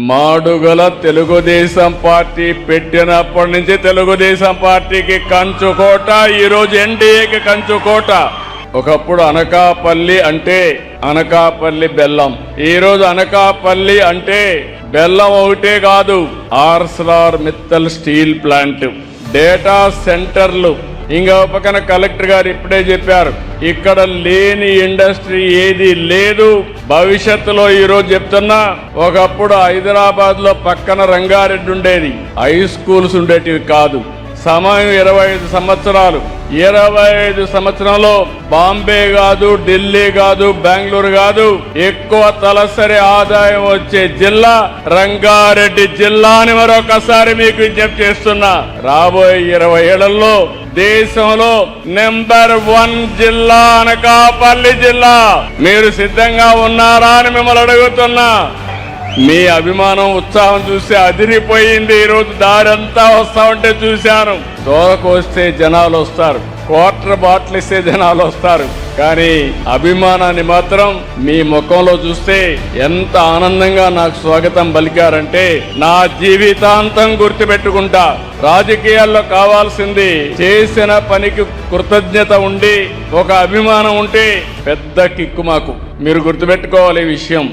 Madugula Telugu Desam party పెట్టినప్పటి నుంచి తెలుగుదేశం పార్టీకి కంచుకోట, ఈరోజు ఎన్డీఏకి కంచుకోట. ఒకప్పుడు అనకాపల్లి అంటే అనకాపల్లి బెల్లం, ఈరోజు అనకాపల్లి అంటే బెల్లం ఒకటే కాదు, Arcelor Mittal steel plant, data సెంటర్లు. ఇంకా పక్కన కలెక్టర్ గారు ఇప్పుడే చెప్పారు, ఇక్కడ లేని ఇండస్ట్రీ ఏది లేదు. భవిష్యత్తులో ఈరోజు చెప్తున్నా, ఒకప్పుడు హైదరాబాద్ లో పక్కన రంగారెడ్డి ఉండేది, హై స్కూల్స్ ఉండేటివి కాదు. సమయం 25 సంవత్సరాలు. 25 సంవత్సరంలో బాంబే కాదు, ఢిల్లీ కాదు, బెంగళూరు కాదు, ఎక్కువ తలసరి ఆదాయం వచ్చే జిల్లా రంగారెడ్డి జిల్లా అని మరొకసారి మీకు విజ్ఞప్తి చేస్తున్నా. రాబోయే 20 ఏళ్లలో దేశంలో నెంబర్ 1 జిల్లా అనకాపల్లి జిల్లా. మీరు సిద్ధంగా ఉన్నారా అని మిమ్మల్ని అడుగుతున్నా. మీ అభిమానం, ఉత్సాహం చూసి అదిరిపోయింది. ఈరోజు దారంతా వస్తా ఉంటే చూశాను. దూరకు వస్తే జనాలు వస్తారు, క్వార్టర్ బాటిల్ ఇస్తే జనాలు వస్తారు, కానీ అభిమానాన్ని మాత్రం మీ ముఖంలో చూస్తే ఎంత ఆనందంగా నాకు స్వాగతం పలికారంటే నా జీవితాంతం గుర్తుపెట్టుకుంటా. రాజకీయాల్లో కావాల్సింది చేసిన పనికి కృతజ్ఞత ఉండి ఒక అభిమానం ఉంటే పెద్ద కిక్కు మాకు. మీరు గుర్తుపెట్టుకోవాలి ఈ విషయం.